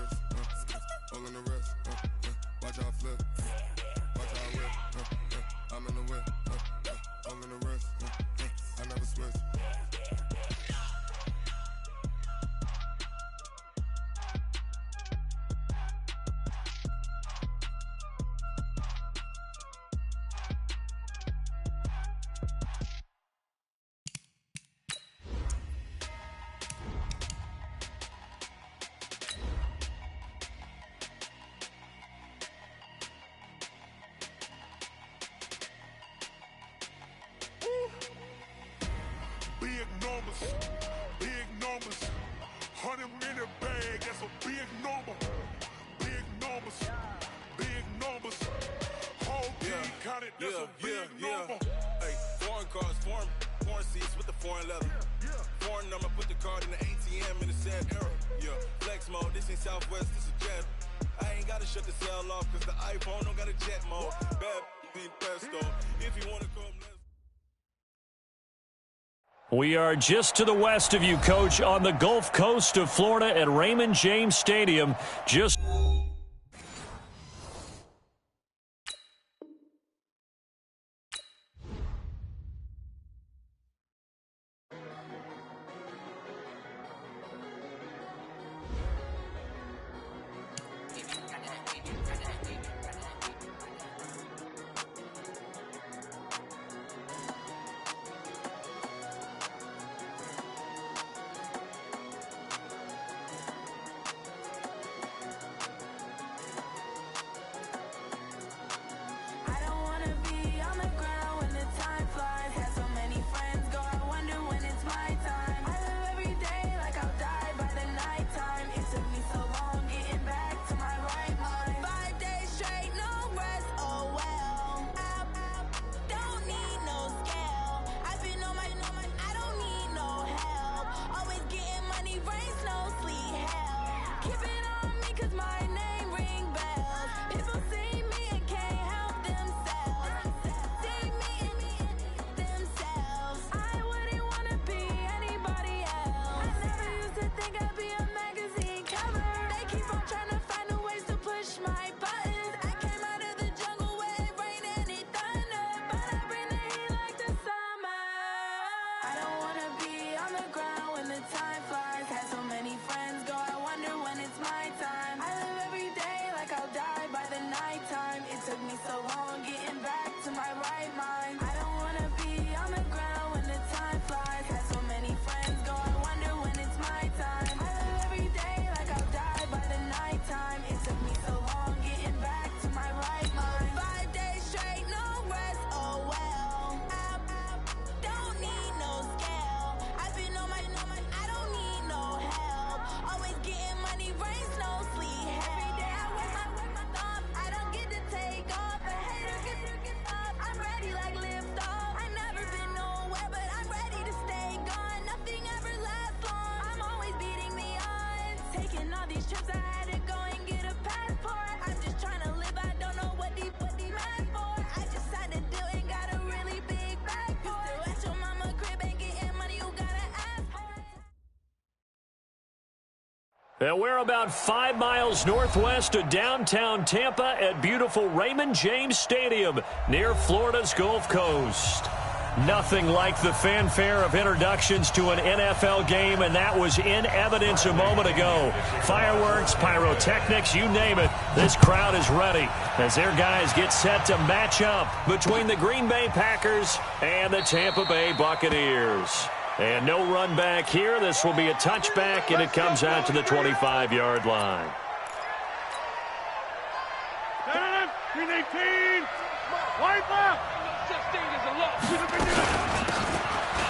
wrist, all in the wrist, watch out flip, watch out whip, I'm in the whip, all in the wrist, I never switch. Big numbers, 100-minute bag, that's a big number. Big numbers, whole team counted, that's a big number. Hey, foreign cars, foreign seats with the foreign leather. Foreign number, put the card in the ATM in the sad era. Yeah, flex mode, this ain't Southwest, this is jet. I ain't gotta shut the cell off, cause the iPhone don't got a jet mode. Bad being pesto, if you wanna come, let's. We are just to the west of you, Coach, on the Gulf Coast of Florida at Raymond James Stadium. Just And we're about 5 miles northwest of downtown Tampa at beautiful Raymond James Stadium near Florida's Gulf Coast. Nothing like the fanfare of introductions to an NFL game, and that was in evidence a moment ago. Fireworks, pyrotechnics, you name it. This crowd is ready as their guys get set to match up between the Green Bay Packers and the Tampa Bay Buccaneers. And no run back here. This will be a touchback, and it comes out to the 25-yard line. 18, wipe up.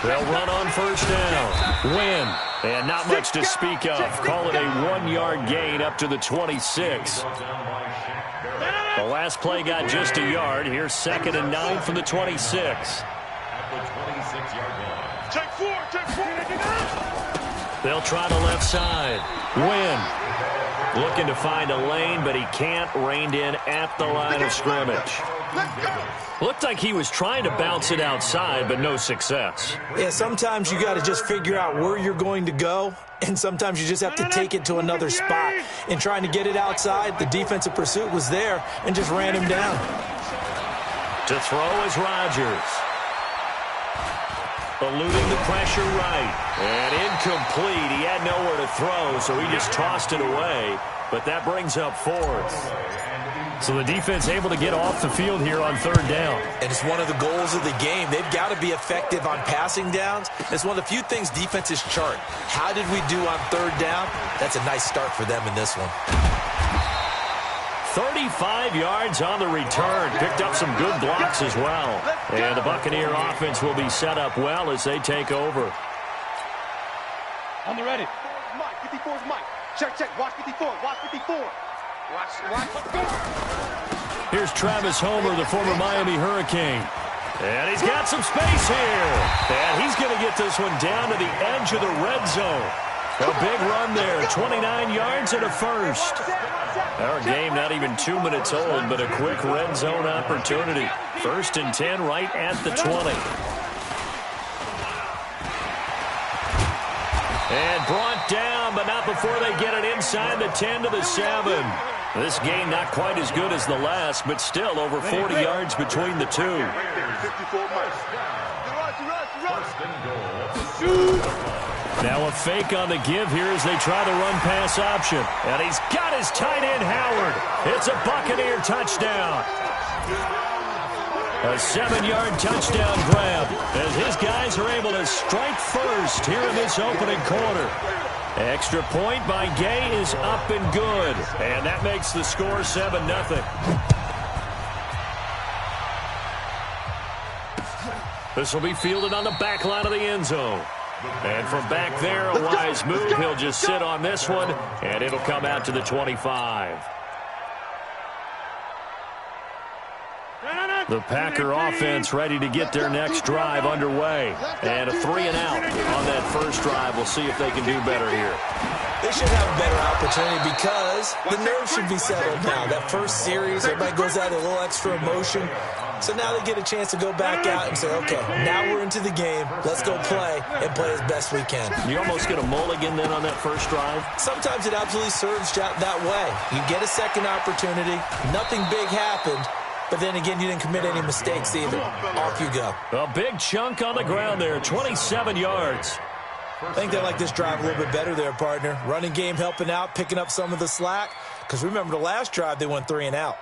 They'll run on first down. Win. And not much to speak of. Call it a 1-yard gain up to the 26. The last play got just a yard. Here's 2nd and 9 from the 26. At the 26-yard line. Take 4. They'll try the left side. Win. Looking to find a lane, but he can't. Reined in at the line of scrimmage. Looked like he was trying to bounce it outside, but no success. Yeah, sometimes you got to just figure out where you're going to go, and sometimes you just have to take it to another spot. In trying to get it outside, the defensive pursuit was there and just ran him down. To throw is Rodgers. Eluding the pressure right. And incomplete. He had nowhere to throw, so he just tossed it away. But that brings up fourth. So the defense able to get off the field here on third down. And it's one of the goals of the game. They've got to be effective on passing downs. It's one of the few things defenses chart. How did we do on third down? That's a nice start for them in this one. 35 yards on the return. Picked up some good blocks as well. And the Buccaneer offense will be set up well as they take over. On the ready. Mike, 54's Mike. Check. Watch 54. Watch 54. Watch. Go. Here's Travis Homer, the former Miami Hurricane. And he's got some space here. And he's going to get this one down to the edge of the red zone. A big run there. 29 yards and a first. Our game not even 2 minutes old, but a quick red zone opportunity. 1st and 10 right at the 20. And brought down, but not before they get it inside the 10 to the 7. This game not quite as good as the last, but still over 40 yards between the two. Now a fake on the give here as they try the run-pass option. And he's got his tight end, Howard. It's a Buccaneer touchdown. A 7-yard touchdown grab as his guys are able to strike first here in this opening quarter. Extra point by Gay is up and good. And that makes the score 7-0. This will be fielded on the back line of the end zone. And from back there, a wise move. He'll just sit on this one, and it'll come out to the 25. The Packer offense ready to get their next drive underway. And a 3-and-out on that first drive. We'll see if they can do better here. They should have a better opportunity because the nerves should be settled now. That first series, everybody goes out with a little extra emotion. So now they get a chance to go back out and say, okay, now we're into the game. Let's go play and play as best we can. You almost get a mulligan then on that first drive? Sometimes it absolutely serves that way. You get a second opportunity. Nothing big happened. But then again, you didn't commit any mistakes either. Off you go. A big chunk on the ground there, 27 yards. I think they like this drive a little bit better there, partner. Running game helping out, picking up some of the slack. Because remember, the last drive, they went 3-and-out.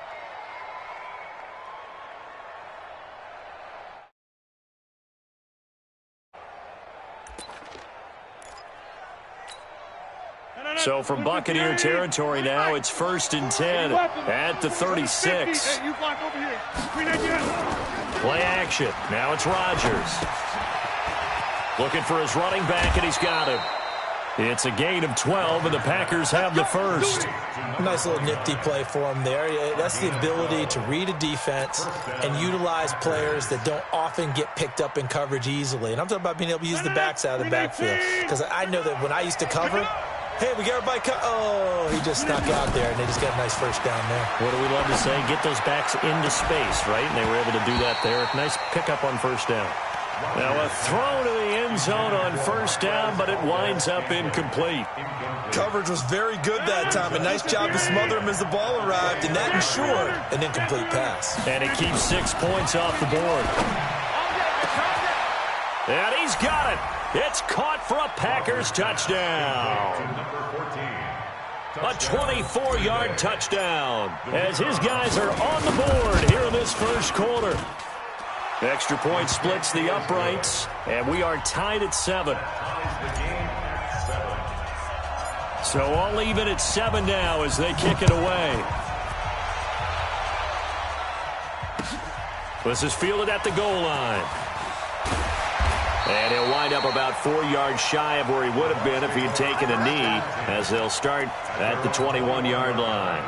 So from Buccaneer territory now, it's 1st and 10 at the 36. Play action. Now it's Rodgers. Looking for his running back, and he's got him. It's a gain of 12, and the Packers have the first. Nice little nifty play for him there. That's the ability to read a defense and utilize players that don't often get picked up in coverage easily. And I'm talking about being able to use the backs out of the backfield. Because I know that when I used to cover, hey, we got everybody oh, he just snuck out there, and they just got a nice first down there. What do we love to say? Get those backs into space, right? And they were able to do that there. Nice pickup on first down. Now a throw to the end zone on first down, but it winds up incomplete. Coverage was very good that time. A nice job to smother him as the ball arrived, and that ensured an incomplete pass. And it keeps 6 points off the board. And he's got it. It's caught for a Packers touchdown. A 24-yard touchdown as his guys are on the board here in this first quarter. Extra point splits the uprights, and we are tied at 7. So all even at 7 now as they kick it away. This is fielded at the goal line. And he'll wind up about 4 yards shy of where he would have been if he had taken a knee, as they'll start at the 21-yard line.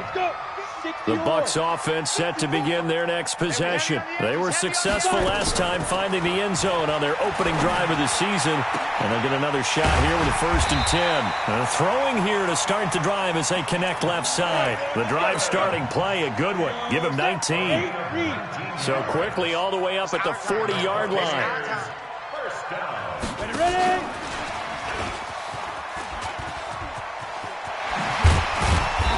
The Bucs offense set to begin their next possession. They were successful last time finding the end zone on their opening drive of the season. And they'll get another shot here with a 1st and 10. Throwing here to start the drive as they connect left side. The drive starting play, a good one. Give him 19. So quickly all the way up at the 40-yard line. Ready?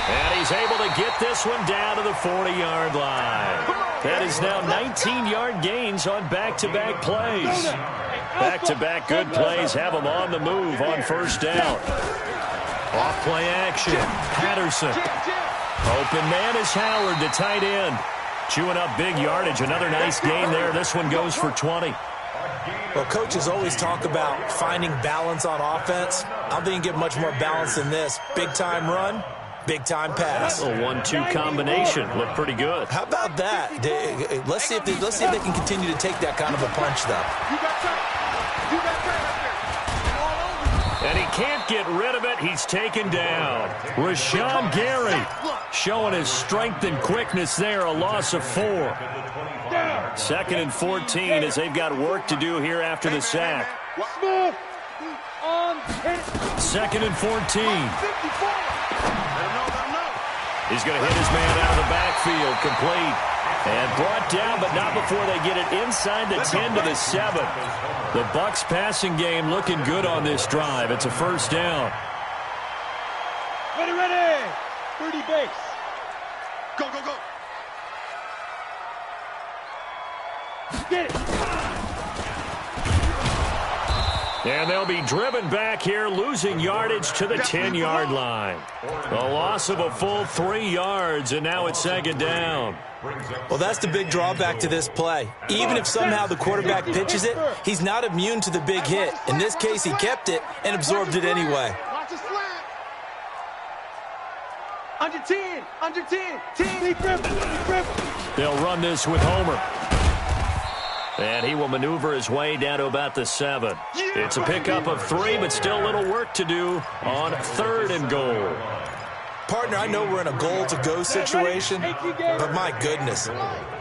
And he's able to get this one down to the 40-yard line. That is now 19-yard gains on back-to-back plays. Back-to-back good plays have them on the move on 1st down. Off-play action. Patterson. Open man is Howard, the tight end. Chewing up big yardage. Another nice gain there. This one goes for 20. Well, coaches always talk about finding balance on offense. I don't think you get much more balance than this. Big-time run, big-time pass. A 1-2 combination. Looked pretty good. How about that? Let's see if they can continue to take that kind of a punch, though. And he can't get rid of it. He's taken down. Rashawn Gary showing his strength and quickness there. A loss of 4. 2nd and 14 as they've got work to do here after the sack. 2nd and 14. He's going to hit his man out of the backfield. Complete. And brought down, but not before they get it inside the 10 to the 7. The Bucs passing game looking good on this drive. It's a 1st down. Ready. 30 base. Go. Get it. And they'll be driven back here, losing yardage to the 10-yard line. A loss of a full 3 yards, and now it's 2nd down. Well, that's the big drawback to this play. Even if somehow the quarterback pitches it, he's not immune to the big hit. In this case, he kept it and absorbed it anyway. Under 10. 10. They'll run this with Homer. And he will maneuver his way down to about the 7. It's a pickup of 3, but still a little work to do on 3rd and goal. Partner, I know we're in a goal-to-go situation, but my goodness,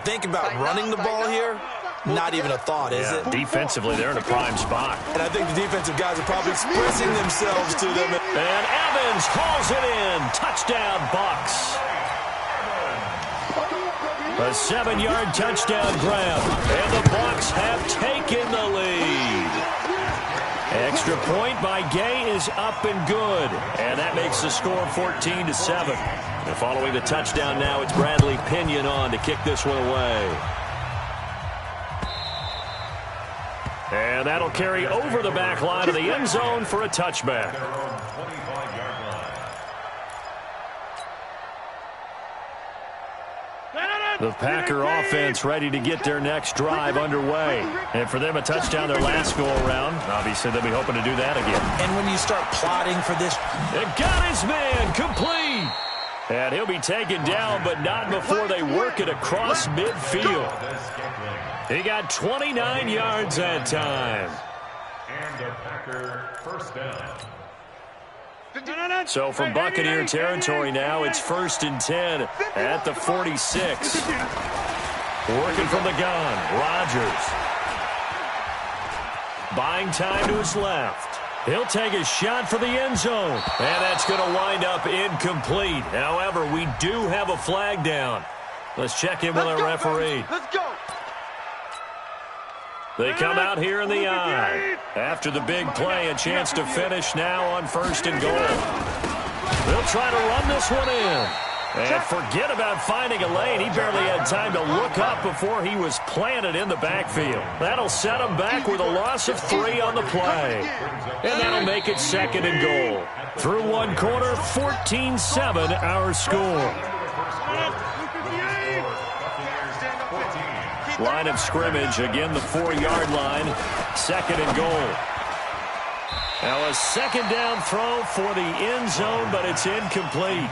think about running the ball here. Not even a thought, is it? Defensively, they're in a prime spot. And I think the defensive guys are probably expressing themselves to them. And Evans hauls it in. Touchdown, Bucs. A 7-yard touchdown grab. And the Bucs have taken the lead. Extra point by Gay is up and good. And that makes the score 14-7. And following the touchdown now, it's Bradley Pinion on to kick this one away. And that'll carry over the back line of the end zone for a touchback. The Packer offense ready to get their next drive underway. And for them, a touchdown their last go-around. Obviously, they'll be hoping to do that again. And when you start plotting for this... It got his man complete. And he'll be taken down, but not before they work it across midfield. He got 29 yards that time. And the Packer 1st down. So from Buccaneer territory now, it's 1st and 10 at the 46. Working from the gun, Rodgers. Buying time to his left. He'll take a shot for the end zone. And that's going to wind up incomplete. However, we do have a flag down. Let's check in with our referee. Let's go. They come out here in the eye. After the big play, a chance to finish now on 1st and goal. They'll try to run this one in. And forget about finding a lane. He barely had time to look up before he was planted in the backfield. That'll set him back with a loss of 3 on the play. And that'll make it 2nd and goal. Through one quarter, 14-7 our score. Line of scrimmage, again the 4-yard line, 2nd and goal. Now a 2nd down throw for the end zone, but it's incomplete.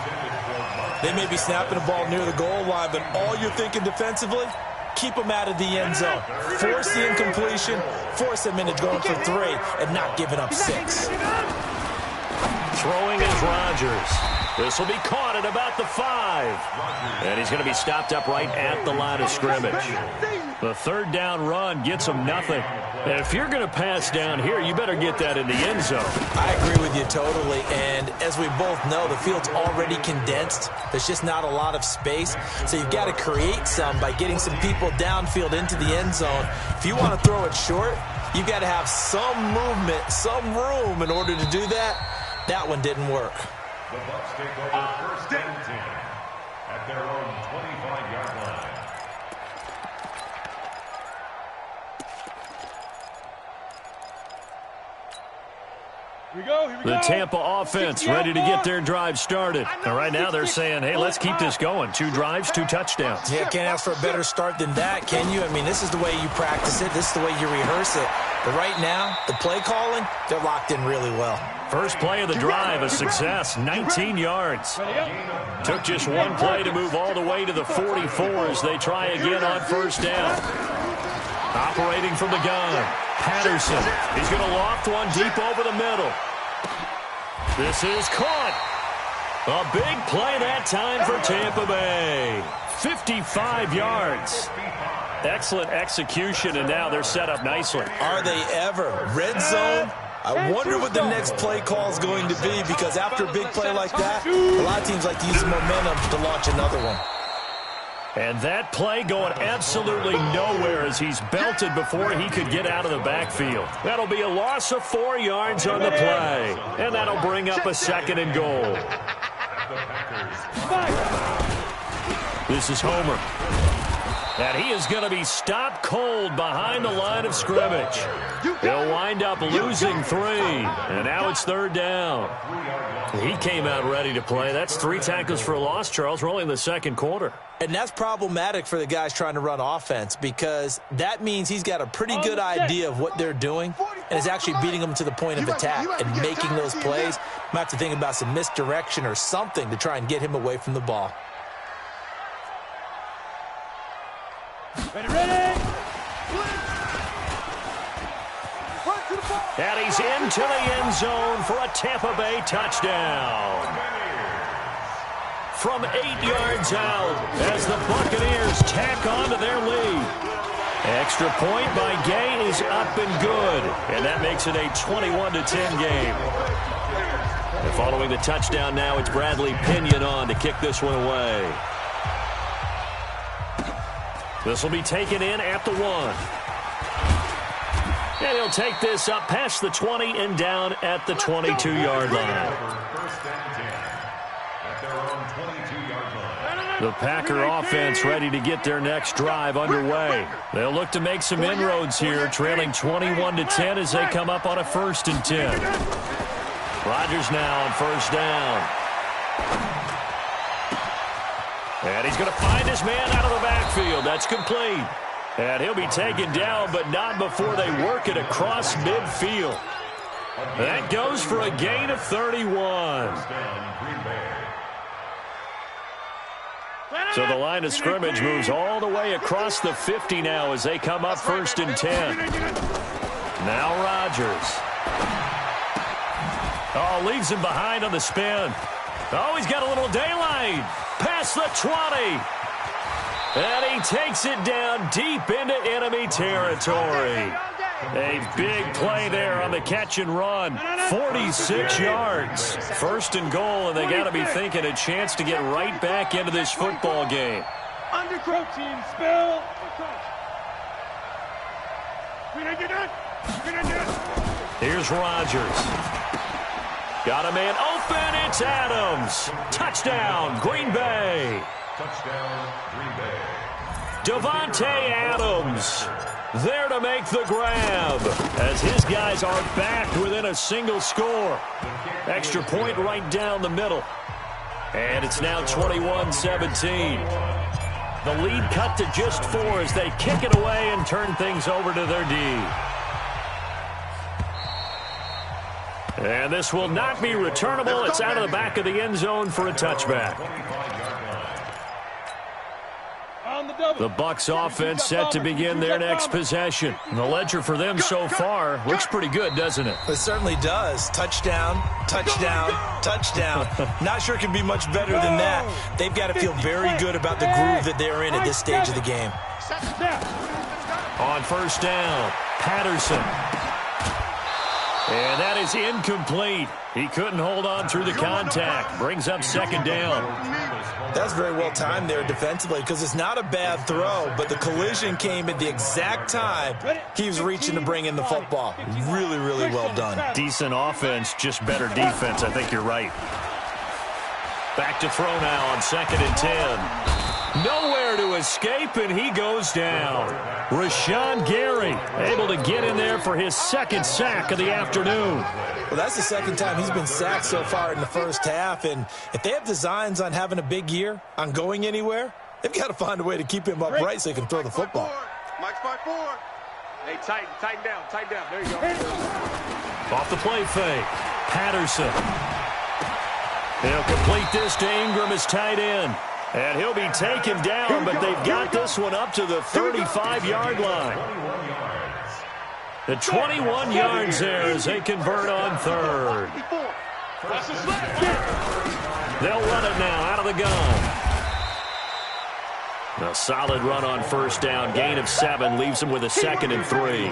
They may be snapping the ball near the goal line, but all you're thinking defensively, keep them out of the end zone. Force the incompletion, force them into going for 3, and not giving up 6. Throwing is Rodgers. This will be caught at about the 5. And he's going to be stopped up right at the line of scrimmage. The third down run gets him nothing. And if you're going to pass down here, you better get that in the end zone. I agree with you totally. And as we both know, the field's already condensed. There's just not a lot of space. So you've got to create some by getting some people downfield into the end zone. If you want to throw it short, you've got to have some movement, some room in order to do that. That one didn't work. The Bucs take over first and 10 at their own 25-yard line. Here we go. The Tampa offense ready to get their drive started. And right now they're saying, hey, let's keep this going. 2 drives, 2 touchdowns. Yeah, can't ask for a better start than that, can you? I mean, this is the way you practice it. This is the way you rehearse it. But right now, the play calling, they're locked in really well. First play of the drive, a success, 19 yards. Took just one play to move all the way to the 44 as they try again on first down. Operating from the gun, Patterson. He's going to loft one deep over the middle. This is caught. A big play that time for Tampa Bay. 55 yards. Excellent execution, and now they're set up nicely. Are they ever? Red zone? I wonder what the next play call is going to be, because after a big play like that, a lot of teams like to use momentum to launch another one. And that play going absolutely nowhere as he's belted before he could get out of the backfield. That'll be a loss of 4 yards on the play. And that'll bring up a 2nd and goal. This is Homer. And he is going to be stopped cold behind the line of scrimmage. He'll wind up losing 3. And now it's 3rd down. He came out ready to play. That's 3 tackles for a loss, Charles. We're only in the 2nd quarter. And that's problematic for the guys trying to run offense, because that means he's got a pretty good idea of what they're doing and is actually beating them to the point of attack and making those plays. Might have to think about some misdirection or something to try and get him away from the ball. Ready. And he's into the end zone for a Tampa Bay touchdown. From 8 yards out as the Buccaneers tack on to their lead. Extra point by Gay is up and good. And that makes it a 21-10 game. And following the touchdown now, it's Bradley Pinion on to kick this one away. This will be taken in at the 1. And he'll take this up past the 20 and down at the 22-yard line. The Packer offense ready to get their next drive underway. They'll look to make some inroads here, trailing 21-10 as they come up on a 1st and 10. Rodgers now on first down. And he's going to find his man out of the backfield. That's complete. And he'll be taken down, but not before they work it across midfield. That goes for a gain of 31. So the line of scrimmage moves all the way across the 50 now as they come up 1st and 10. Now Rodgers. Oh, leaves him behind on the spin. Oh, he's got a little daylight. Past the 20. And he takes it down deep into enemy territory. A big play there on the catch and run. 46 yards. 1st and goal, and they got to be thinking a chance to get right back into this football game. Undercrow team, spill. Here's Rodgers. Got a man open. It's Adams. Touchdown, Green Bay. Touchdown, Green Bay. Devontae Adams there to make the grab as his guys are back within a single score. Extra point right down the middle. And it's now 21-17. The lead cut to just 4 as they kick it away and turn things over to their D. And this will not be returnable. It's out of the back of the end zone for a touchback. On the The Bucs offense set to begin their next possession. The ledger for them so far looks pretty good, doesn't it? It certainly does. Touchdown, touchdown, touchdown. Not sure it can be much better than that. They've got to feel very good about the groove that they're in at this stage of the game. On first down, Patterson. And that is incomplete. He couldn't hold on through the contact. Brings up second down. That's very well timed there defensively because it's not a bad throw, but the collision came at the exact time he was reaching to bring in the football. Really, really well done. Decent offense, just better defense. I think you're right. Back to throw now on 2nd and 10. Nowhere to escape, and he goes down. Rashawn Gary able to get in there for his second sack of the afternoon. Well, that's the second time he's been sacked so far in the first half, and if they have designs on having a big year, on going anywhere, they've got to find a way to keep him upright so he can throw the football. Mike's 5-4. Hey, tighten down. There you go. Off the play fake. Patterson. He'll complete this to Ingram as tight end. And he'll be taken down, but they've got this one up to the 35-yard line. The 21 yards there as they convert on third. They'll run it now out of the gun. A solid run on first down. Gain of 7 leaves them with a 2nd and 3.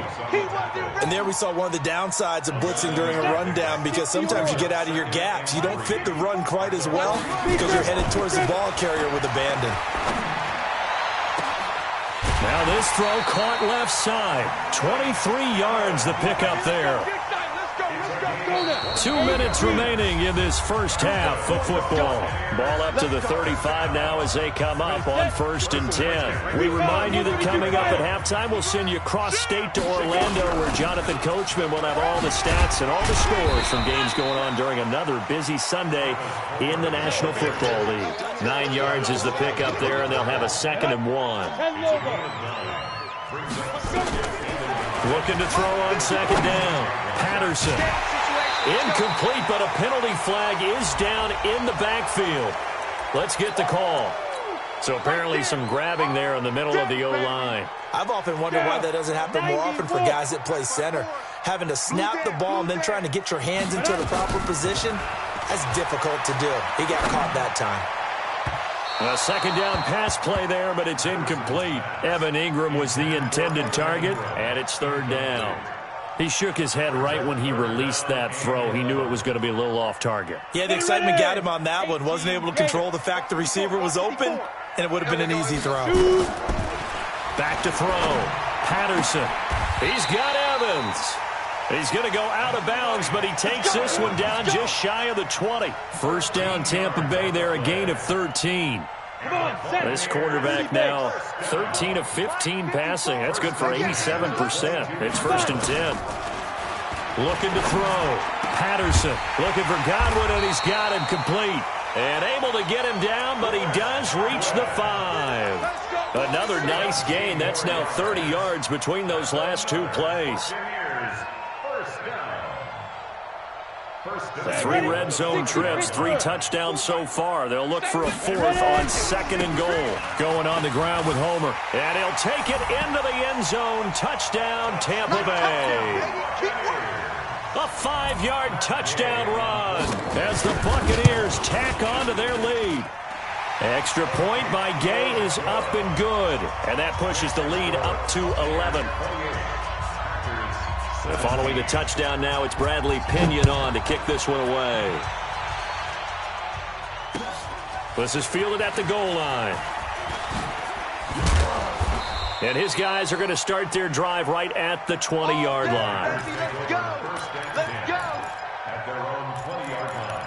And there we saw one of the downsides of blitzing during a rundown because sometimes you get out of your gaps. You don't fit the run quite as well because you're headed towards the ball carrier with abandon. Now this throw caught left side. 23 yards the pickup there. 2 minutes remaining in this first half of football. Ball up to the 35 now as they come up on 1st and 10. We remind you that coming up at halftime, we'll send you cross-state to Orlando where Jonathan Coachman will have all the stats and all the scores from games going on during another busy Sunday in the National Football League. 9 yards is the pickup there, and they'll have a 2nd and 1. Looking to throw on 2nd down. Patterson. Incomplete, but a penalty flag is down in the backfield. Let's get the call. So apparently some grabbing there in the middle of the O-line. I've often wondered why that doesn't happen more often for guys that play center. Having to snap the ball and then trying to get your hands into the proper position, that's difficult to do. He got caught that time. A 2nd down pass play there, but it's incomplete. Evan Ingram was the intended target, and it's 3rd down. He shook his head right when he released that throw. He knew it was going to be a little off target. Yeah, the excitement got him on that one. Wasn't able to control the fact the receiver was open, and it would have been an easy throw. Back to throw. Patterson. He's got Evans. He's going to go out of bounds, but he takes this one down just shy of the 20. First down Tampa Bay there, a gain of 13. This quarterback now 13 of 15 passing. That's good for 87%. It's 1st and 10. Looking to throw. Patterson looking for Godwin, and he's got him complete. And able to get him down, but he does reach the 5. Another nice gain. That's now 30 yards between those last 2 plays. 3 red zone trips, 3 touchdowns so far. They'll look for a 4th on 2nd and goal. Going on the ground with Homer. And he'll take it into the end zone. Touchdown, Tampa Bay. A 5-yard touchdown run as the Buccaneers tack on to their lead. Extra point by Gay is up and good. And that pushes the lead up to 11. Following the touchdown now, it's Bradley Pinion on to kick this one away. This is fielded at the goal line. And his guys are going to start their drive right at the 20-yard line. Let's go! Let's go! At their own 20-yard line.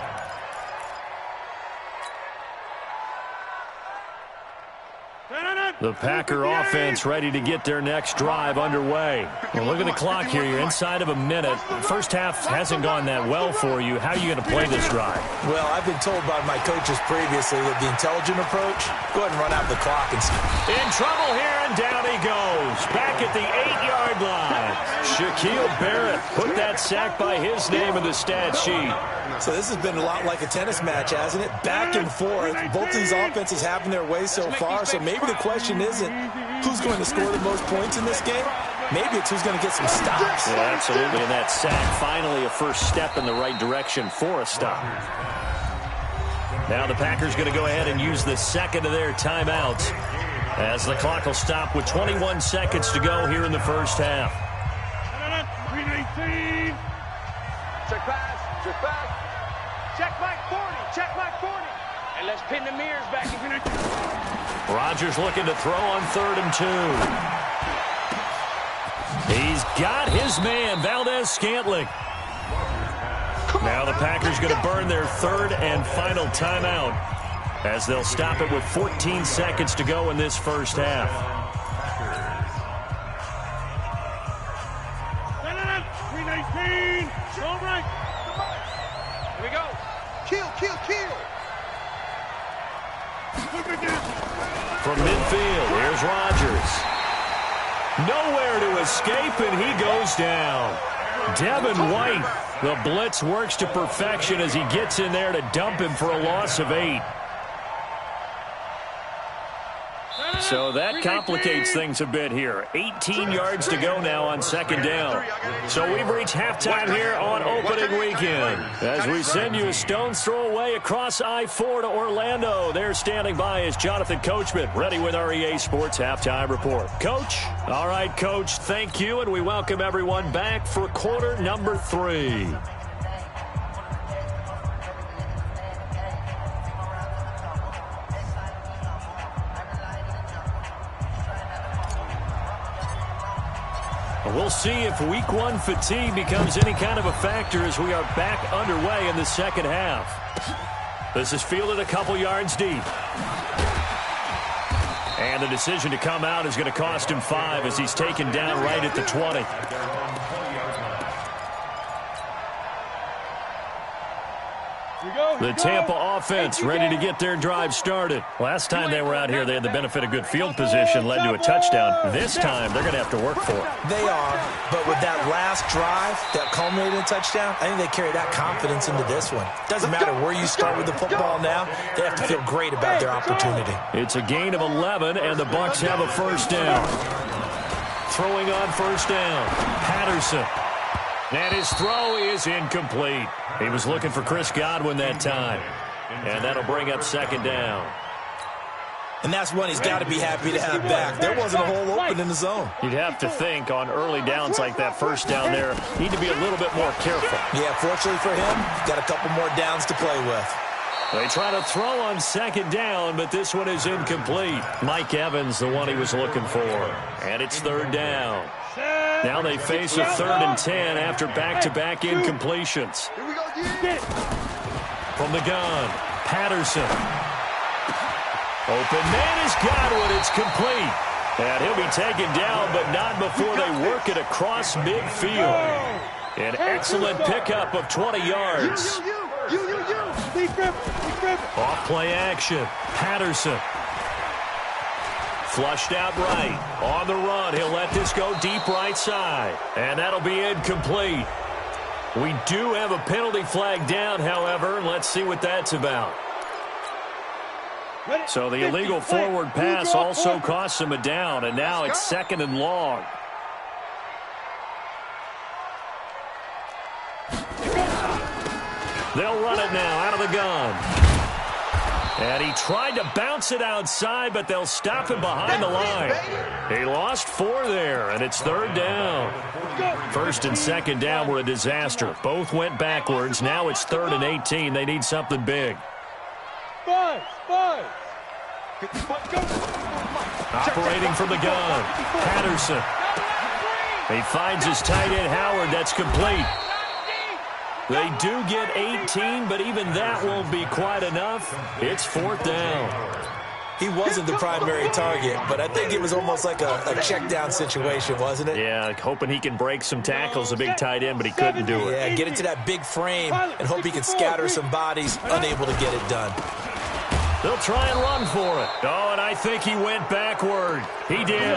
The Packer offense ready to get their next drive underway. Well, look at the clock here. You're inside of a minute. First half hasn't gone that well for you. How are you going to play this drive? Well, I've been told by my coaches previously that the intelligent approach, go ahead and run out the clock. In trouble here, and and down he goes. Back at the 8-yard line. Shaquille Barrett put that sack by his name in the stat sheet. So this has been a lot like a tennis match, hasn't it? Back and forth. Both of these offenses having their way so far. So maybe the question isn't who's going to score the most points in this game. Maybe it's who's going to get some stops. Yeah, absolutely. And that sack, finally a first step in the right direction for a stop. Now the Packers going to go ahead and use the second of their timeouts as the clock will stop with 21 seconds to go here in the first half. Check pass. Check back. Check Mike 40. Check Mike 40. And let's pin the mirrors back. Rodgers looking to throw on 3rd and 2. He's got his man, Valdez-Scantling. Now the Packers going to burn their 3rd and final timeout as they'll stop it with 14 seconds to go in this first half. 319. All right. Here we go. Kill. From midfield, here's Rodgers. Nowhere to escape, and he goes down. Devin White, the blitz works to perfection as he gets in there to dump him for a loss of 8. So that complicates things a bit here. 18 yards to go now on 2nd down. So we've reached halftime here on opening weekend. As we send you a stone's throw away across I-4 to Orlando. There standing by is Jonathan Coachman, ready with our EA Sports Halftime Report. Coach? All right, Coach, thank you, and we welcome everyone back for quarter number 3. We'll see if week 1 fatigue becomes any kind of a factor as we are back underway in the second half. This is fielded a couple yards deep. And the decision to come out is going to cost him 5 as he's taken down right at the 20. The Tampa offense ready to get their drive started. Last time they were out here, they had the benefit of good field position, led to a touchdown. This time, they're going to have to work for it. They are, but with that last drive that culminated in a touchdown, I think they carry that confidence into this one. Doesn't matter where you start with the football now, they have to feel great about their opportunity. It's a gain of 11, and the Bucs have a first down. Throwing on first down, Patterson. And his throw is incomplete. He was looking for Chris Godwin that time. And that'll bring up 2nd down. And that's one he's got to be happy to have back. There wasn't a hole open in the zone. You'd have to think on early downs like that first down there, need to be a little bit more careful. Yeah, fortunately for him, got a couple more downs to play with. They try to throw on 2nd down, but this one is incomplete. Mike Evans, the one he was looking for. And it's 3rd down. Now they face a 3rd and 10 after back-to-back incompletions. From the gun, Patterson. Open man is Godwin. It's complete. And he'll be taken down, but not before they work it across midfield. An excellent pickup of 20 yards. Off play action. Patterson. Flushed out right. On the run. He'll let this go deep right side. And that'll be incomplete. We do have a penalty flag down, however. Let's see what that's about. So the illegal forward pass also costs him a down. And now it's 2nd and long. They'll run it now out of the gun. And he tried to bounce it outside, but they'll stop him behind the line. He lost 4 there, and it's 3rd down. 1st and 2nd down were a disaster. Both went backwards. Now it's 3rd and 18. They need something big. Operating from the gun, Patterson. He finds his tight end, Howard. That's complete. They do get 18, but even that won't be quite enough. It's 4th down. He wasn't the primary target, but I think it was almost like a check down situation, wasn't it? Yeah, hoping he can break some tackles, a big tight end, but he couldn't do it. Yeah, get into that big frame and hope he can scatter some bodies, unable to get it done. They'll try and run for it. Oh, and I think he went backward. He did.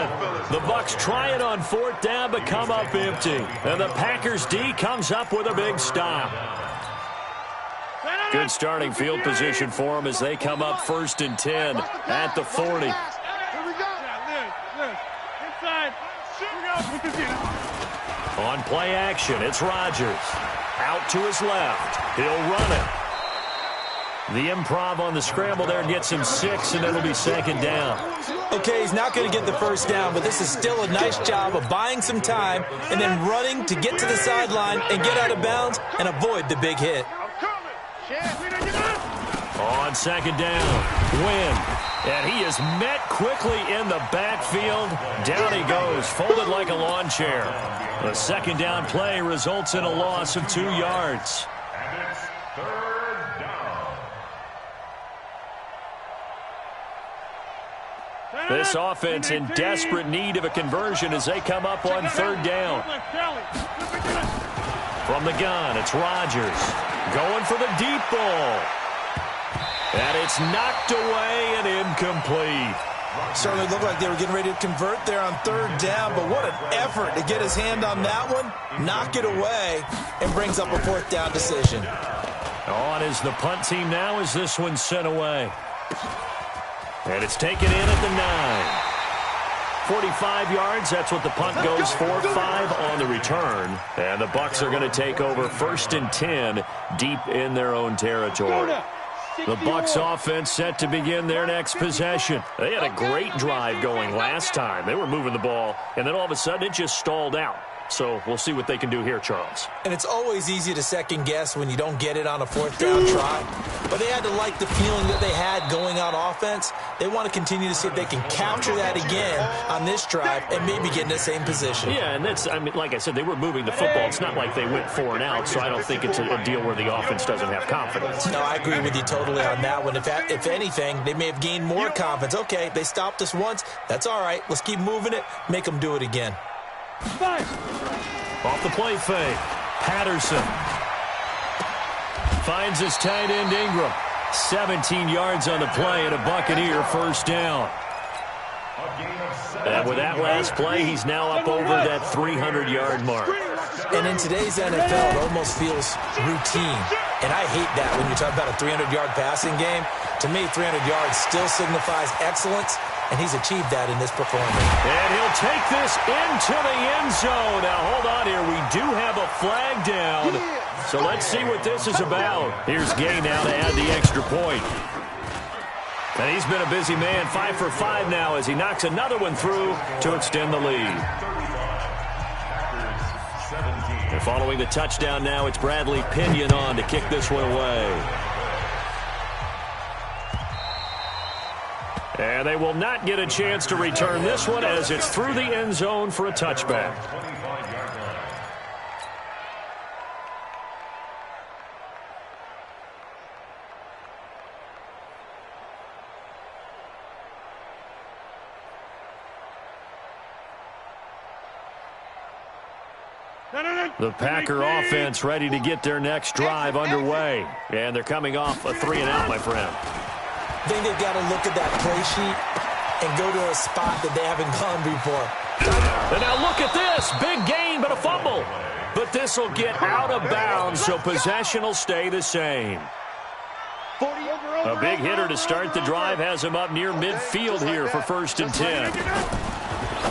The Bucs try it on 4th down, but come up empty. And the Packers D comes up with a big stop. Good starting field position for them as they come up 1st and 10 at the 40. On play action, it's Rodgers. Out to his left. He'll run it. The improv on the scramble there gets him 6, and it'll be 2nd down. Okay, he's not going to get the 1st down, but this is still a nice job of buying some time and then running to get to the sideline and get out of bounds and avoid the big hit. On 2nd down, Wynn. And he is met quickly in the backfield. Down he goes, folded like a lawn chair. The 2nd down play results in a loss of 2 yards. And it's 3rd down. This offense in desperate need of a conversion as they come up on 3rd down. From the gun, it's Rodgers. Going for the deep ball. And it's knocked away and incomplete. Certainly looked like they were getting ready to convert there on 3rd down, but what an effort to get his hand on that one, knock it away, and brings up a 4th down decision. On is the punt team now as this one's sent away. And it's taken in at the 9. 45 yards, that's what the punt goes for. 5 on the return. And the Bucs are going to take over 1st and 10 deep in their own territory. The Bucs offense set to begin their next possession. They had a great drive going last time. They were moving the ball, and then all of a sudden it just stalled out. So we'll see what they can do here, Charles. And it's always easy to second guess when you don't get it on a 4th down try. But they had to like the feeling that they had going on offense. They want to continue to see if they can capture that again on this drive and maybe get in the same position. Yeah, and that's, I mean, like I said, they were moving the football. It's not like they went 4 and out, so I don't think it's a deal where the offense doesn't have confidence. No, I agree with you totally on that one. If anything, they may have gained more confidence. Okay, they stopped us once. That's all right. Let's keep moving it. Make them do it again. Off the play fake, Patterson finds his tight end Ingram. 17 yards on the play and a Buccaneer 1st down. And with that last play, he's now up over that 300-yard mark. And in today's NFL, it almost feels routine. And I hate that when you talk about a 300-yard passing game. To me, 300 yards still signifies excellence, and he's achieved that in this performance. And he'll take this into the end zone. Now, hold on here. We do have a flag down. So let's see what this is about. Here's Gay now to add the extra point. And he's been a busy man, 5 for 5 now as he knocks another one through to extend the lead. And following the touchdown now, it's Bradley Pinion on to kick this one away. And they will not get a chance to return this one as it's through the end zone for a touchback. The Packer offense ready to get their next drive underway. And they're coming off a 3-and-out, my friend. I think they've got to look at that play sheet and go to a spot that they haven't gone before. And now look at this. Big gain, but a fumble. But this will get out of bounds, so possession will stay the same. A big hitter to start the drive has him up near midfield here for 1st and 10.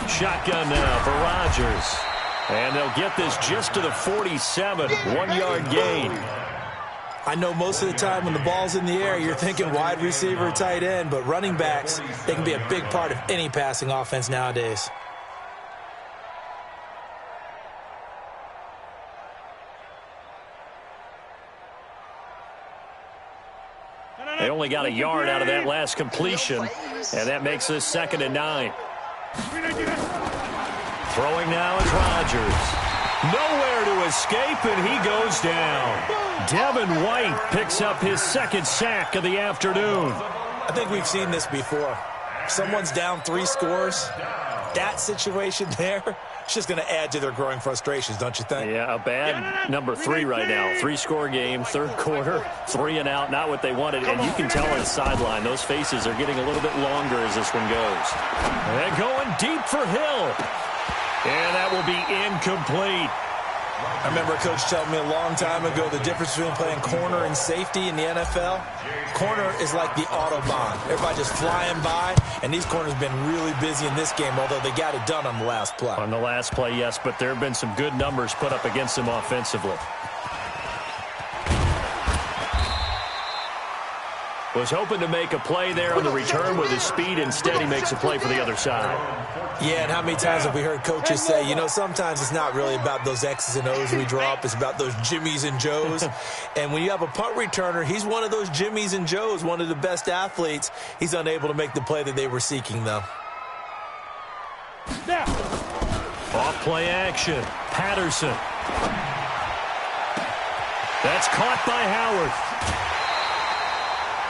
Shotgun now for Rodgers. And they'll get this just to the 47, 1-yard gain. I know most of the time when the ball's in the air, you're thinking wide receiver, tight end, but running backs, they can be a big part of any passing offense nowadays. They only got a yard out of that last completion, and that makes this 2nd and 9. Throwing now is Rodgers. Nowhere to escape, and he goes down. Devin White picks up his 2nd sack of the afternoon. I think we've seen this before. Someone's down 3 scores. That situation there, it's just going to add to their growing frustrations, don't you think? Yeah, a bad number 3 right now. 3-score game, third quarter, 3 and out, not what they wanted. And you can tell on the sideline, those faces are getting a little bit longer as this one goes. And going deep for Hill. And that will be incomplete. I remember a coach telling me a long time ago the difference between playing corner and safety in the NFL. Corner is like the Autobahn. Everybody just flying by, and these corners have been really busy in this game, although they got it done on the last play. On the last play, yes, but there have been some good numbers put up against them offensively. Was hoping to make a play there on the return with his speed. Instead, he makes a play for the other side. Yeah, and how many times have we heard coaches say, you know, sometimes it's not really about those X's and O's we draw up. It's about those Jimmies and Joes. And when you have a punt returner, he's one of those Jimmies and Joes, one of the best athletes. He's unable to make the play that they were seeking, though. Off-play action. Patterson. That's caught by Howard.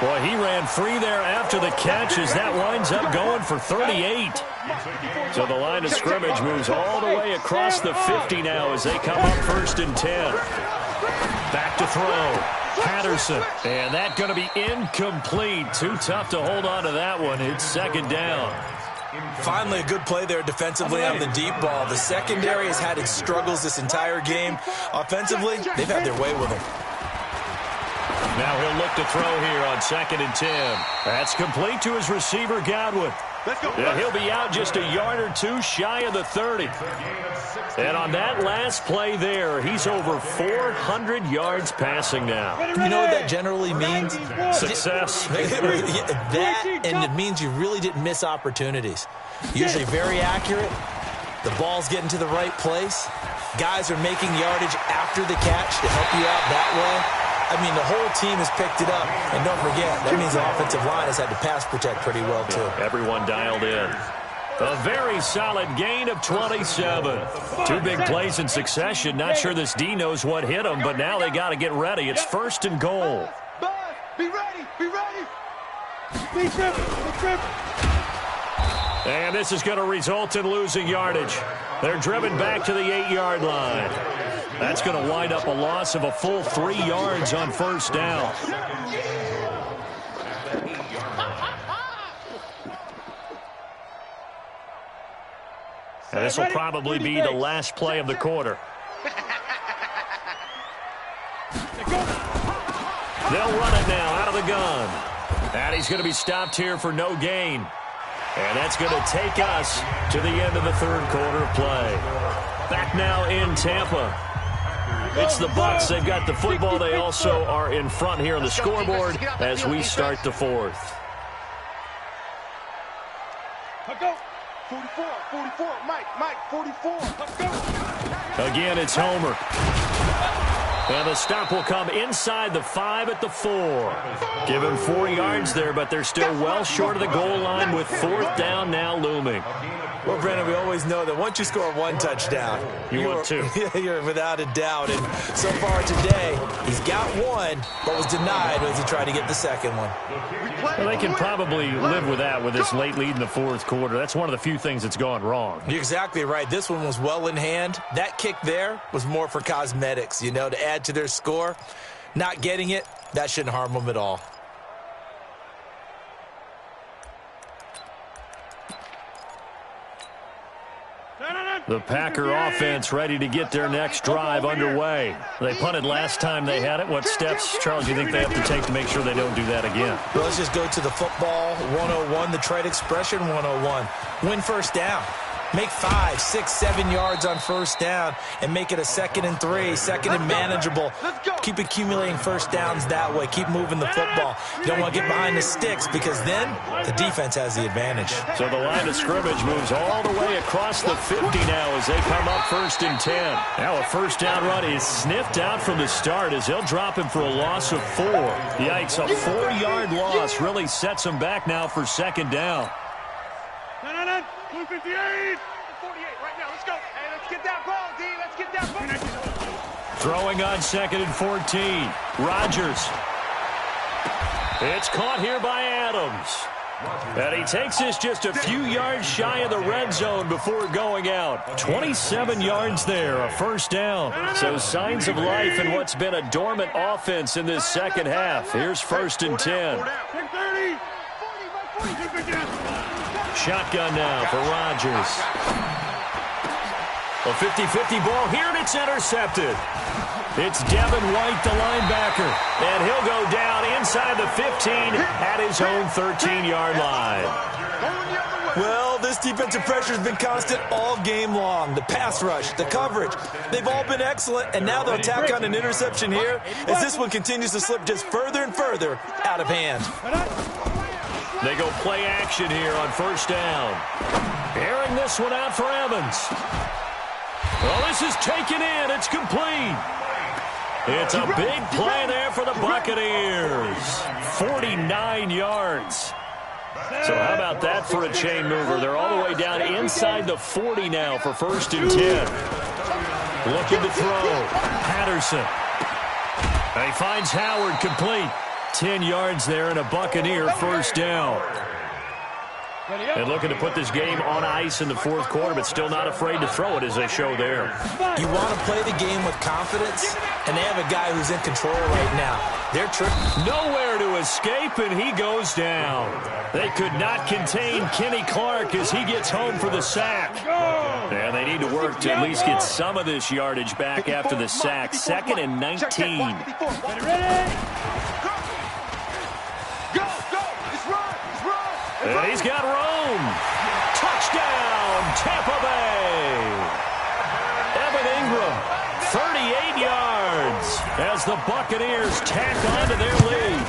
Boy, he ran free there after the catch as that winds up going for 38. So the line of scrimmage moves all the way across the 50 now as they come up 1st and 10. Back to throw. Patterson. And that's going to be incomplete. Too tough to hold on to that one. It's 2nd down. Finally, a good play there defensively on the deep ball. The secondary has had its struggles this entire game. Offensively, they've had their way with him. Now he'll look to throw here on 2nd and 10. That's complete to his receiver, Godwin. Yeah, he'll be out just a yard or two shy of the 30. And on that last play there, he's over 400 yards passing now. You know what that generally means? Success. That, and it means you really didn't miss opportunities. Usually very accurate. The ball's getting to the right place. Guys are making yardage after the catch to help you out that way. I mean, the whole team has picked it up. And don't forget, that means the offensive line has had to pass protect pretty well, too. Yeah, everyone dialed in. A very solid gain of 27. 2 big plays in succession. Not sure this D knows what hit him, but now they got to get ready. It's 1st and goal. Be ready. Be ready. Be trip. And this is going to result in losing yardage. They're driven back to the 8-yard line. That's going to wind up a loss of a full 3 yards on 1st down. And this will probably be the last play of the quarter. They'll run it now out of the gun. And he's going to be stopped here for no gain. And that's going to take us to the end of the 3rd quarter of play. Back now in Tampa. It's the Bucs. They've got the football. They also are in front here on the scoreboard as we start the 4th. 44, Mike, 44. Let's go. Again, it's Homer. And the stop will come inside the 5 at the 4. Give him 4 yards there, but they're still well short of the goal line with 4th down now looming. Well, Brandon, we always know that once you score 1 touchdown, want 2. You're without a doubt. And so far today, he's got 1, but was denied as he tried to get the 2nd one. Well, they can probably live with that with this late lead in the 4th quarter. That's one of the few things that's gone wrong. You're exactly right. This one was well in hand. That kick there was more for cosmetics, you know, to add to their score. Not getting it, that shouldn't harm them at all. The Packer offense ready to get their next drive underway. They punted last time they had it. What steps, Charles, do you think they have to take to make sure they don't do that again? Well, let's just go to the football 101, the trade expression 101. Win 1st down. Make 5, 6, 7 yards on 1st down and make it a 2nd and 3, 2nd and manageable. Keep accumulating 1st downs that way. Keep moving the football. You don't want to get behind the sticks because then the defense has the advantage. So the line of scrimmage moves all the way across the 50 now as they come up 1st and 10. Now a 1st down run is sniffed out from the start as they'll drop him for a loss of 4. Yikes, a 4-yard loss really sets them back now for 2nd down. 258. 48 right now. Let's go. Hey, let's get that ball, D. Let's get that ball. Throwing on 2nd and 14. Rodgers. It's caught here by Adams. And he takes this just a few yards shy of the red zone before going out. 27 yards there, a first down. So signs of life in what's been a dormant offense in this second half. Here's 1st and 10. Shotgun now for Rodgers. A 50-50 ball here, and it's intercepted. It's Devin White, the linebacker, and he'll go down inside the 15 at his own 13-yard line. Well, this defensive pressure has been constant all game long. The pass rush, the coverage, they've all been excellent, and now they'll tack on an interception here as this one continues to slip just further and further out of hand. They go play action here on 1st down. Airing this one out for Evans. Well, this is taken in. It's complete. It's a big play there for the Buccaneers. 49 yards. So how about that for a chain mover? They're all the way down inside the 40 now for 1st and 10. Looking to throw. Patterson. He finds Howard complete. 10 yards there and a Buccaneer first down. And looking to put this game on ice in the 4th quarter, but still not afraid to throw it as they show there. You want to play the game with confidence, and they have a guy who's in control right now. They're nowhere to escape, and he goes down. They could not contain Kenny Clark as he gets home for the sack. And they need to work to at least get some of this yardage back after the sack. 2nd and 19. And he's got Rome. Touchdown, Tampa Bay. Evan Ingram, 38 yards as the Buccaneers tack onto their lead.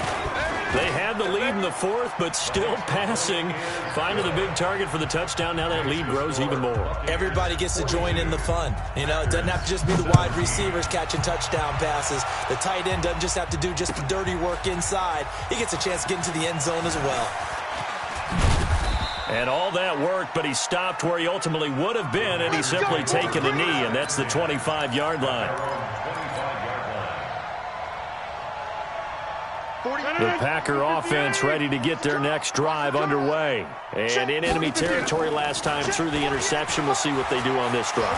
They had the lead in the 4th, but still passing. Finding the big target for the touchdown. Now that lead grows even more. Everybody gets to join in the fun. You know, it doesn't have to just be the wide receivers catching touchdown passes. The tight end doesn't just have to do just the dirty work inside. He gets a chance to get into the end zone as well. And all that worked, but he stopped where he ultimately would have been, and he's simply taken a knee, and that's the 25-yard line. The Packer offense ready to get their next drive underway. And in enemy territory last time through the interception. We'll see what they do on this drive.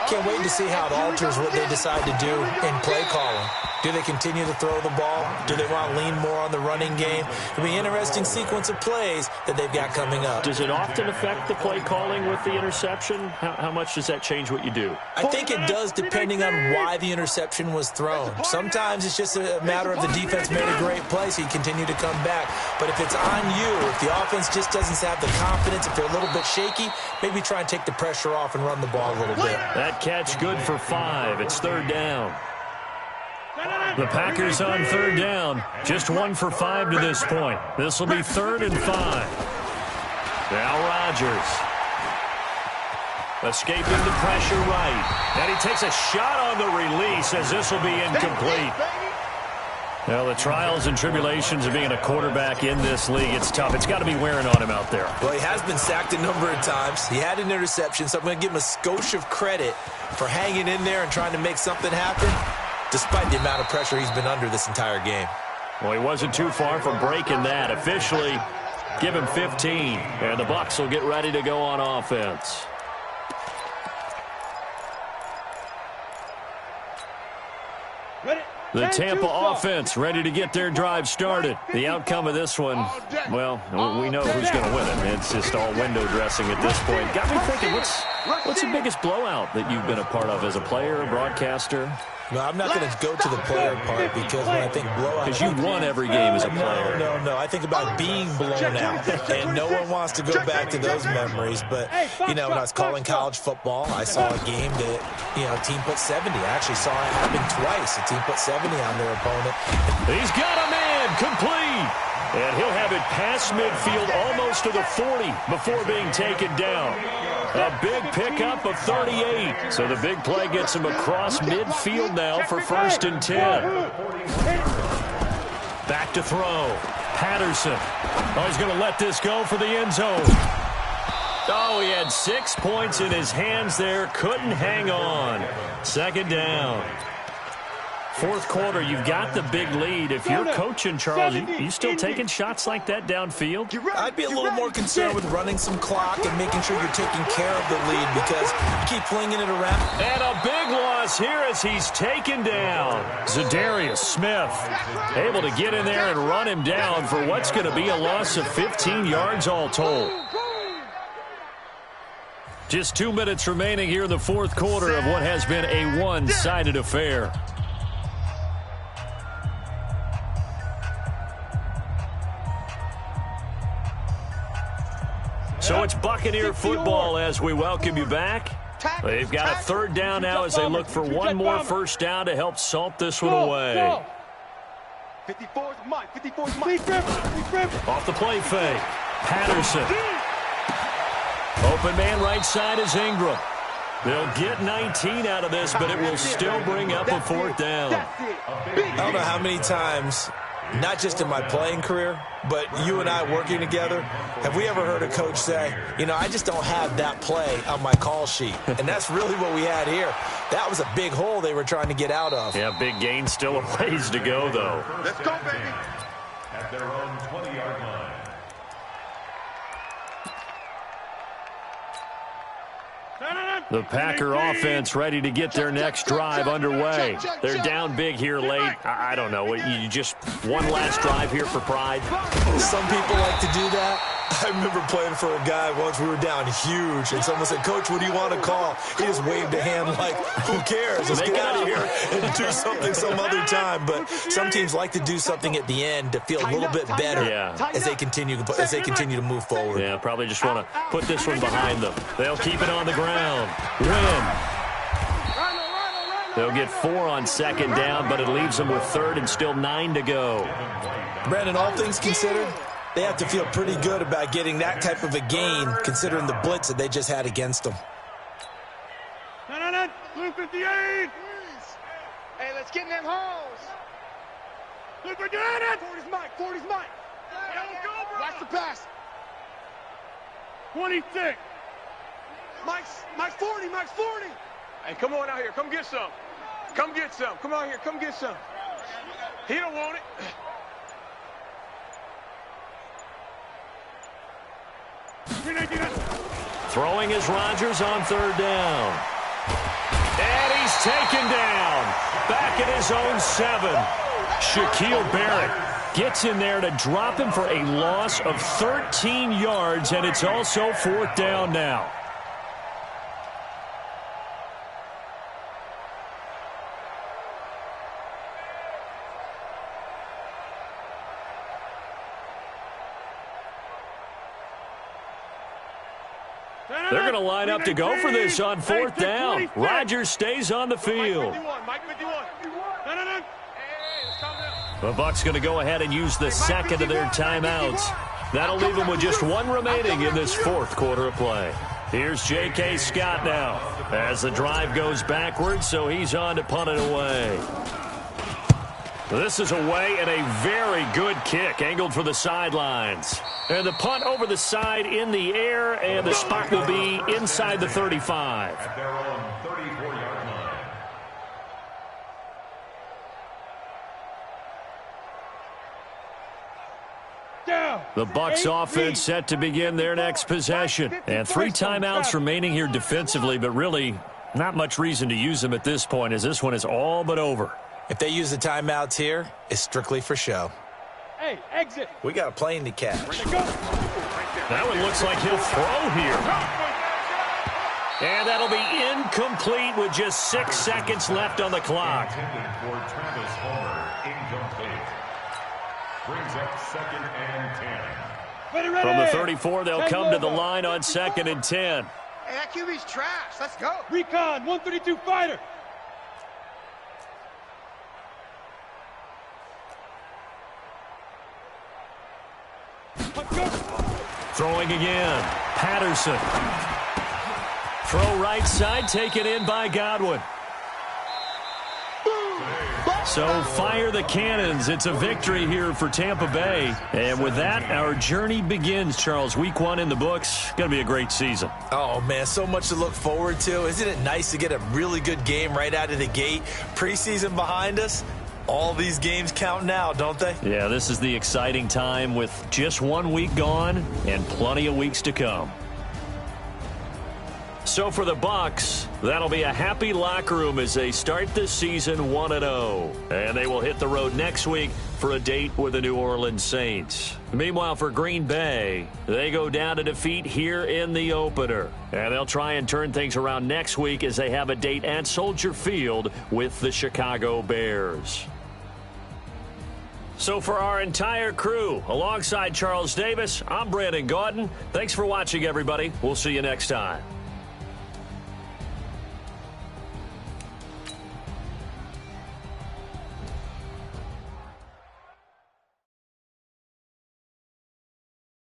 Can't wait to see how it alters what they decide to do in play calling. Do they continue to throw the ball? Do they want to lean more on the running game? It'll be an interesting sequence of plays that they've got coming up. Does it often affect the play calling with the interception? How much does that change what you do? I think it does depending on why the interception was thrown. Sometimes it's just a matter of the defense made a great play, so you continue to come back. But if it's on you, if the offense just doesn't have the confidence, if they're a little bit shaky, maybe try and take the pressure off and run the ball a little bit. That catch good for 5. It's 3rd down. The Packers on 3rd down. Just 1 for 5 to this point. This will be 3rd and 5. Now Rodgers. Escaping the pressure right. And he takes a shot on the release as this will be incomplete. Well, the trials and tribulations of being a quarterback in this league, it's tough. It's got to be wearing on him out there. Well, he has been sacked a number of times. He had an interception, so I'm going to give him a skosh of credit for hanging in there and trying to make something happen, despite the amount of pressure he's been under this entire game. Well, he wasn't too far from breaking that. Officially, give him 15, and the Bucs will get ready to go on offense. The Tampa offense ready to get their drive started. The outcome of this one, well, we know who's going to win it. It's just all window dressing at this point. Got me thinking, what's the biggest blowout that you've been a part of as a player, a broadcaster? No, I'm not going to go to the player part because when I think blowout... Because you won every game as a player. No. I think about being blown out. And no one wants to go back to those memories. But, you know, when I was calling college football, I saw a game that, you know, a team put 70. I actually saw it happen twice. A team put 70 on their opponent. He's got a man complete. And he'll have it past midfield almost to the 40 before being taken down. A big pickup of 38. So the big play gets him across midfield now for 1st and 10. Back to throw. Patterson. Oh, he's going to let this go for the end zone. Oh, he had 6 points in his hands there. Couldn't hang on. 2nd down. Fourth quarter, you've got the big lead. If you're coaching, Charles, you still taking shots like that downfield? I'd be a little more concerned with running some clock and making sure you're taking care of the lead because you keep flinging it around. And a big loss here as he's taken down. Zadarius Smith able to get in there and run him down for what's going to be a loss of 15 yards all told. Just 2 minutes remaining here in the fourth quarter of what has been a one-sided affair. So it's Buccaneer football as we welcome you back. They've got a third down now as they look for one more first down to help salt this one away. 54's Mike. 54's Mike. Off the play fake. Patterson. Open man right side is Ingram. They'll get 19 out of this, but it will still bring up a fourth down. I don't know how many times, not just in my playing career, but you and I working together, have we ever heard a coach say, you know, I just don't have that play on my call sheet. And that's really what we had here. That was a big hole they were trying to get out of. Yeah, big gain, still a ways to go, though. Let's go, baby. At their own 20-yard line. The Packer offense ready to get their next drive underway. They're down big here late. I don't know. You just one last drive here for pride. Some people like to do that. I remember playing for a guy once. We were down huge, and someone said, "Coach, what do you want to call?" He just waved a hand like, who cares? Let's get out of here and do something some other time. But some teams like to do something at the end to feel a little bit better as they continue to move forward. Yeah, probably just want to put this one behind them. They'll keep it on the ground. Win. They'll get 4 on second down, but it leaves them with third and still 9 to go. Brandon, all things considered, they have to feel pretty good about getting that type of a gain, considering the blitz that they just had against them. Blue 58. Hey, let's get in them holes. Look, we're doing it. 40's Mike. 40's Mike. Yeah, let's go, bro. Watch the pass. 26. Mike's 40. Mike's 40. Hey, come on out here. Come get some. Come get some. Come out here. Come get some. He don't want it. Throwing is Rodgers on third down. And he's taken down. Back at his own 7. Shaquille Barrett gets in there to drop him for a loss of 13 yards, and it's also fourth down now. They're going to line up to go for this on fourth down. Rodgers stays on the field. Mike 51. The Bucs going to go ahead and use the second of their timeouts. That'll leave them with just one remaining in this fourth quarter of play. Here's J.K. Scott now as the drive goes backwards, so he's on to punt it away. This is away and a very good kick angled for the sidelines. And the punt over the side in the air, and the spot will be inside the 35. At their own 34-yard line. The Bucs offense set to begin their next possession. And 3 timeouts remaining here defensively, but really not much reason to use them at this point as this one is all but over. If they use the timeouts here, it's strictly for show. Hey, exit. We got a plane to catch. That one looks like he'll throw here. And that'll be incomplete with just 6 seconds left on the clock. Intended for Travis Homer, incomplete. Brings up second and 10. From the 34, they'll come to the line on second and 10. Hey, that QB's trash. Let's go. Recon, 132 fighter. Throwing again. Patterson. Throw right side, taken in by Godwin. So fire the cannons. It's a victory here for Tampa Bay. And with that, our journey begins, Charles. Week 1 in the books. Going to be a great season. Oh, man, so much to look forward to. Isn't it nice to get a really good game right out of the gate? Preseason behind us. All these games count now, don't they? Yeah, this is the exciting time with just 1 week gone and plenty of weeks to come. So for the Bucs, that'll be a happy locker room as they start this season 1-0. And they will hit the road next week for a date with the New Orleans Saints. Meanwhile, for Green Bay, they go down to defeat here in the opener. And they'll try and turn things around next week as they have a date at Soldier Field with the Chicago Bears. So for our entire crew, alongside Charles Davis, I'm Brandon Gaudin. Thanks for watching, everybody. We'll see you next time.